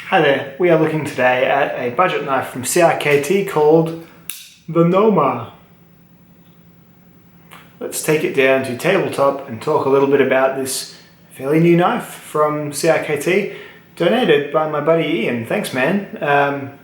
Hi there, we are looking today at a budget knife from CRKT called the Noma. Let's take it down to tabletop and talk a little bit about this fairly new knife from CRKT, donated by my buddy Ian. Thanks, man.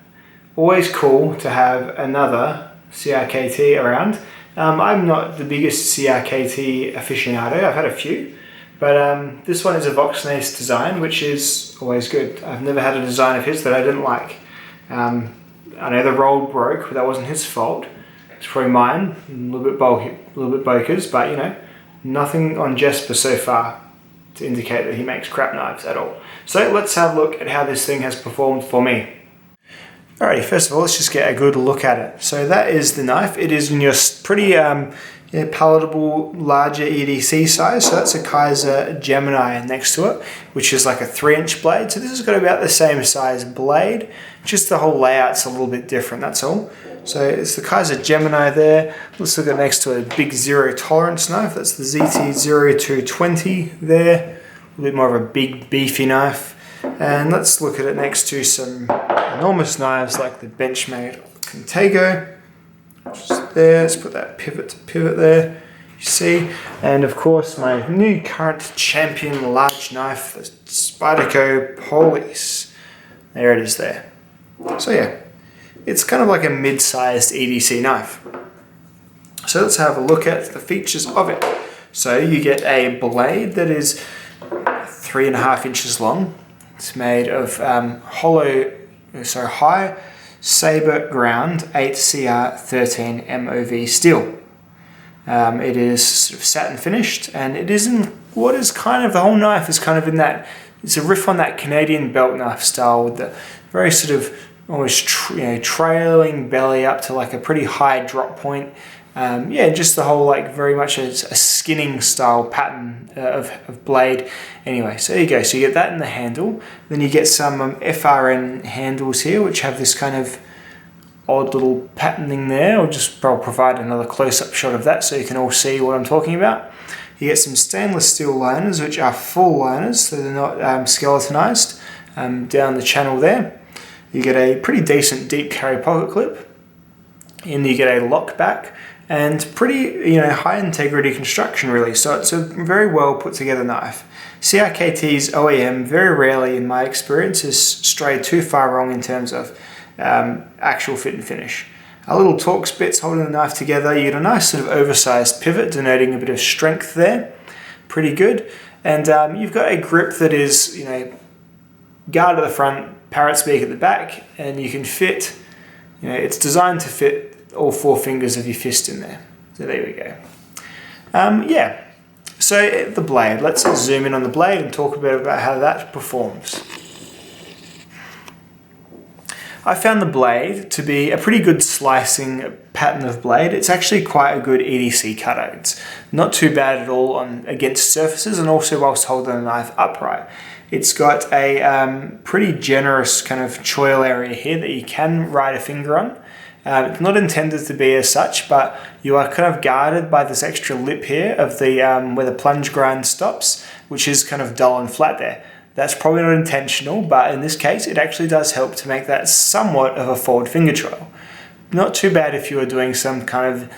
Always cool to have another CRKT around. I'm not the biggest CRKT aficionado, I've had a few. But this one is a Voxnace design, which is always good. I've never had a design of his that I didn't like. I know the roll broke, but that wasn't his fault. It's probably mine, a little bit bulky, a little bit Boker's, but you know, nothing on Jesper so far to indicate that he makes crap knives at all. So let's have a look at how this thing has performed for me. Alrighty, first of all, let's just get a good look at it. So that is the knife. It is in your pretty palatable, larger EDC size. So that's a Kaiser Gemini next to it, which is like a 3-inch blade. So this has got about the same size blade, just the whole layout's a little bit different, that's all. So it's the Kaiser Gemini there. Let's look at next to a big zero tolerance knife. That's the ZT0220 there. A little bit more of a big, beefy knife. And let's look at it next to some enormous knives like the Benchmade Contago. Just there, let's put that pivot to pivot there, you see. And of course my new current champion large knife, the Spyderco Police. There it is there. So yeah, it's kind of like a mid-sized EDC knife. So let's have a look at the features of it. So you get a blade that is 3.5 inches long. It's made of high saber ground 8CR13 MOV steel. It is sort of satin finished, and it is in what is kind of, the whole knife is kind of in that, it's a riff on that Canadian belt knife style with the very sort of almost trailing belly up to like a pretty high drop point. Yeah, just the whole like very much a skinning style pattern of blade. Anyway, so there you go. So you get that in the handle. Then you get some FRN handles here, which have this kind of odd little patterning there. I'll provide another close-up shot of that so you can all see what I'm talking about. You get some stainless steel liners, which are full liners, so they're not skeletonized, down the channel there. You get a pretty decent deep carry pocket clip. And you get a Lockback. And pretty, high integrity construction really. So it's a very well put together knife. CRKT's OEM very rarely, in my experience, has strayed too far wrong in terms of actual fit and finish. A little Torx bits holding the knife together. You get a nice sort of oversized pivot denoting a bit of strength there. Pretty good. And you've got a grip that is, guard at the front, parrot speak at the back, and you can fit, it's designed to fit all 4 fingers of your fist in there. So there we go. Yeah, so the blade. Let's zoom in on the blade and talk a bit about how that performs. I found the blade to be a pretty good slicing pattern of blade. It's actually quite a good EDC cutter. It's not too bad at all against surfaces, and also whilst holding the knife upright. It's got a pretty generous kind of choil area here that you can ride a finger on. It's not intended to be as such, but you are kind of guarded by this extra lip here of the where the plunge grind stops, which is kind of dull and flat there. That's probably not intentional, but in this case, it actually does help to make that somewhat of a forward finger choil. Not too bad if you are doing some kind of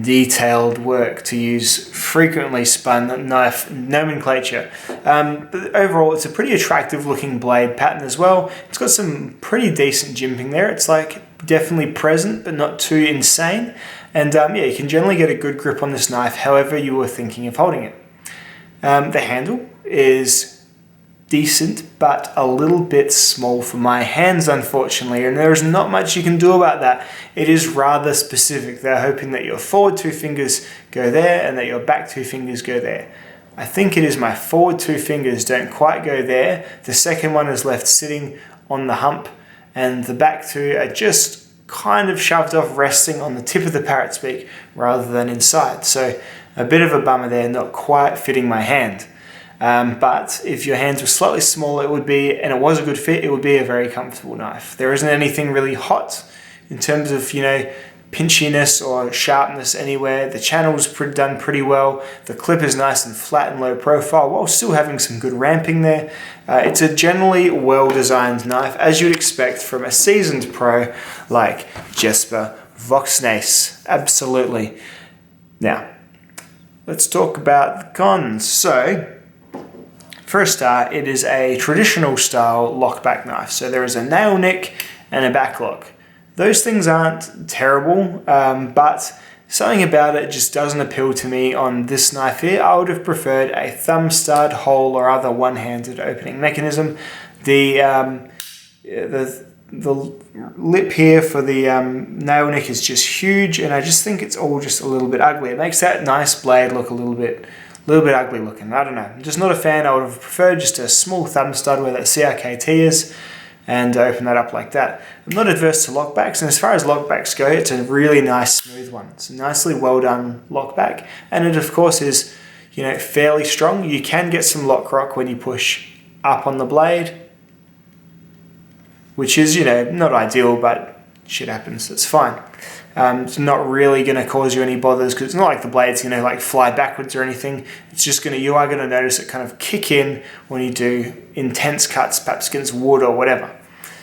detailed work, to use frequently spun knife nomenclature. But overall, it's a pretty attractive looking blade pattern as well. It's got some pretty decent jimping there. It's like definitely present, but not too insane. And yeah, you can generally get a good grip on this knife however you were thinking of holding it. The handle is decent, but a little bit small for my hands, unfortunately, and there is not much you can do about that. It is rather specific. They're hoping that your forward 2 fingers go there and that your back 2 fingers go there. I think it is my forward 2 fingers don't quite go there. The second one is left sitting on the hump, and the back 2 are just kind of shoved off, resting on the tip of the parrot's beak rather than inside. So a bit of a bummer there, not quite fitting my hand. But if your hands were slightly smaller, it would be, and it was a good fit, it would be a very comfortable knife. There isn't anything really hot in terms of, pinchiness or sharpness anywhere. The channel's done pretty well. The clip is nice and flat and low profile while still having some good ramping there. It's a generally well-designed knife, as you'd expect from a seasoned pro like Jesper Voxnace. Absolutely. Now, let's talk about the cons. So, for a start, it is a traditional style lockback knife. So there is a nail nick and a backlock. Those things aren't terrible, but something about it just doesn't appeal to me on this knife here. I would have preferred a thumb stud, hole, or other one-handed opening mechanism. The lip here for the nail nick is just huge, and I just think it's all just a little bit ugly. It makes that nice blade look a little bit ugly looking. I don't know. I'm just not a fan. I would have preferred just a small thumb stud where that CRKT is, and open that up like that. I'm not adverse to lockbacks, and as far as lockbacks go, it's a really nice smooth one. It's a nicely well done lockback, and it of course is, you know, fairly strong. You can get some Lockrock when you push up on the blade, which is, you know, not ideal, but shit happens, it's fine. It's not really going to cause you any bothers because it's not like the blade's going to like fly backwards or anything. It's just you are going to notice it kind of kick in when you do intense cuts, perhaps against wood or whatever.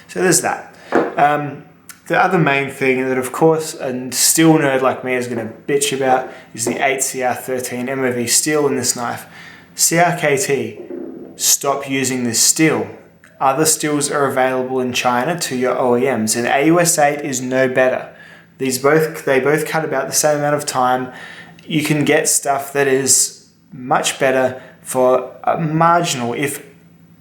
So there's that. The other main thing that, of course, a steel nerd like me is going to bitch about is the 8CR13 MOV steel in this knife. CRKT, stop using this steel. Other steels are available in China to your OEMs, and AUS 8 is no better. They both cut about the same amount of time. You can get stuff that is much better for a marginal, if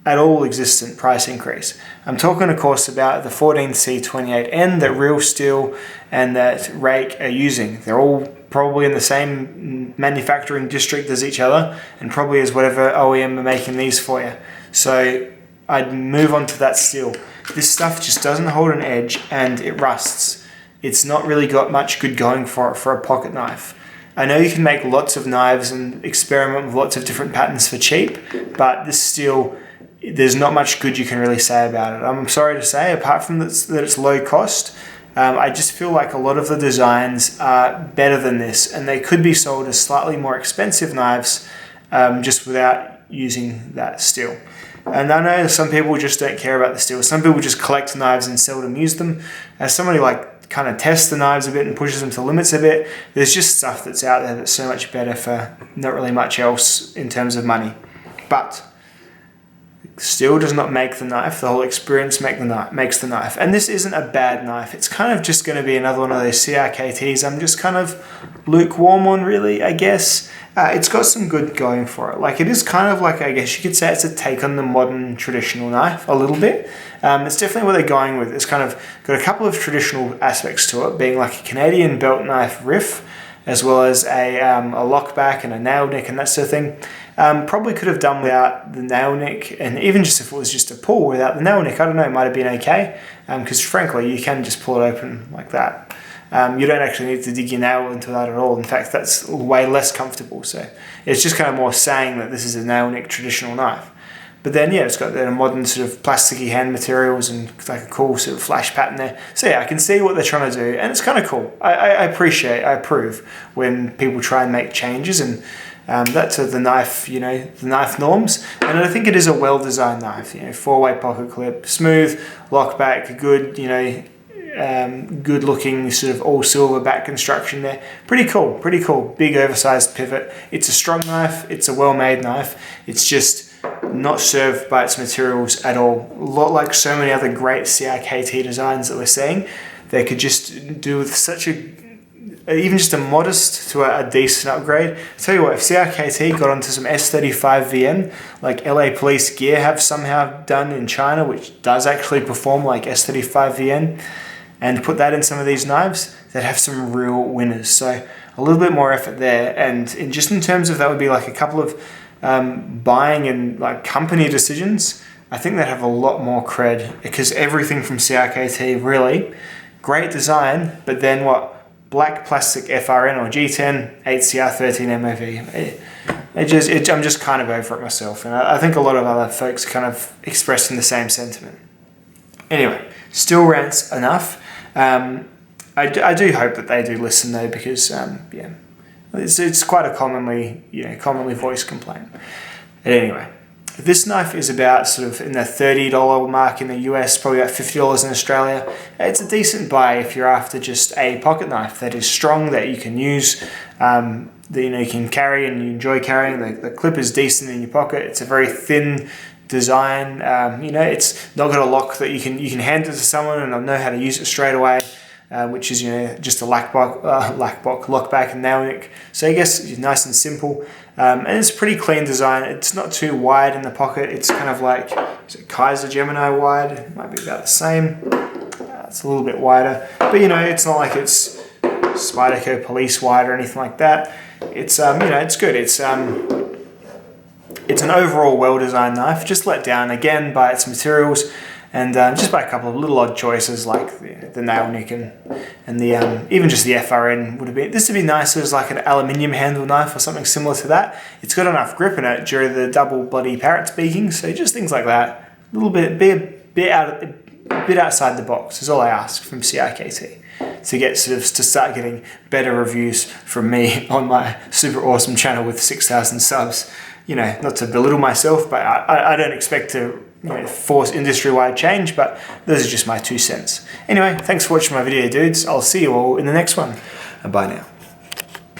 at all existent, price increase. I'm talking, of course, about the 14C28N that Real Steel and that Rake are using. They're all probably in the same manufacturing district as each other, and probably as whatever OEM are making these for you. So I'd move on to that steel. This stuff just doesn't hold an edge and it rusts. It's not really got much good going for it for a pocket knife. I know you can make lots of knives and experiment with lots of different patterns for cheap, but this steel, there's not much good you can really say about it. I'm sorry to say, apart from that it's low cost, I just feel like a lot of the designs are better than this, and they could be sold as slightly more expensive knives just without using that steel. And I know some people just don't care about the steel. Some people just collect knives and seldom use them. As somebody like kind of tests the knives a bit and pushes them to limits a bit, there's just stuff that's out there that's so much better for not really much else in terms of money. But steel does not make the knife. The whole experience makes the knife. And this isn't a bad knife. It's kind of just going to be another one of those CRKTs I'm just kind of lukewarm on, really, I guess. It's got some good going for it. Like, it is kind of like, I guess you could say it's a take on the modern traditional knife a little bit. It's definitely what they're going with. It's kind of got a couple of traditional aspects to it, being like a Canadian belt knife riff, as well as a lockback and a nail nick and that sort of thing. Probably could have done without the nail nick, and even just if it was just a pull without the nail nick, I don't know, it might have been okay. Because frankly, you can just pull it open like that. You don't actually need to dig your nail into that at all. In fact, that's way less comfortable. So it's just kind of more saying that this is a nail nick traditional knife. But then, yeah, it's got the modern sort of plasticky hand materials and like a cool sort of flash pattern there. So yeah, I can see what they're trying to do, and it's kind of cool. I approve when people try and make changes, and that's the knife, you know, the knife norms. And I think it is a well-designed knife. You know, 4-way pocket clip, smooth, lockback, good, you know, good looking sort of all silver back construction there. Pretty cool. Big oversized pivot. It's a strong knife. It's a well-made knife. It's just not served by its materials at all. A lot like so many other great CRKT designs that we're seeing, they could just do with such even just a modest to a decent upgrade. I'll tell you what, if CRKT got onto some S35 VM, like LA Police Gear have somehow done in China, which does actually perform like S35 VM, and put that in some of these knives, they'd have some real winners. So a little bit more effort there, and just in terms of that would be like a couple of buying and like company decisions, I think they'd have a lot more cred, because everything from CRKT, really great design, but then what? Black plastic FRN or G10, 8CR13 MOV. I'm just kind of over it myself, and I think a lot of other folks kind of expressing the same sentiment. Anyway, still rants enough. I I do hope that they do listen though, because yeah, it's quite a commonly voiced complaint. But anyway, this knife is about sort of in the $30 mark in the US, probably about $50 in Australia. It's a decent buy if you're after just a pocket knife that is strong, that you can use, that you can carry and you enjoy carrying. The clip is decent in your pocket. It's a very thin design. It's not got a lock that you can hand it to someone and they'll know how to use it straight away. Which is just a lockback and nail nick. So I guess it's nice and simple, and it's a pretty clean design. It's not too wide in the pocket. It's kind of like, is it Kaiser Gemini wide? It might be about the same. It's a little bit wider, but it's not like it's Spyderco Police wide or anything like that. It's it's good. It's an overall well-designed knife, just let down again by its materials. And just by a couple of little odd choices like the nail nick and the even just the FRN would have been. This would be nicer as like an aluminium handle knife or something similar to that. It's got enough grip in it during the double bloody parrot speaking. So just things like that. A little bit, be a bit outside the box is all I ask from CRKT to start getting better reviews from me on my super awesome channel with 6,000 subs. Not to belittle myself, but I don't expect to force industry-wide change, but those are just my 2 cents. Anyway, thanks for watching my video, dudes. I'll see you all in the next one. Bye now.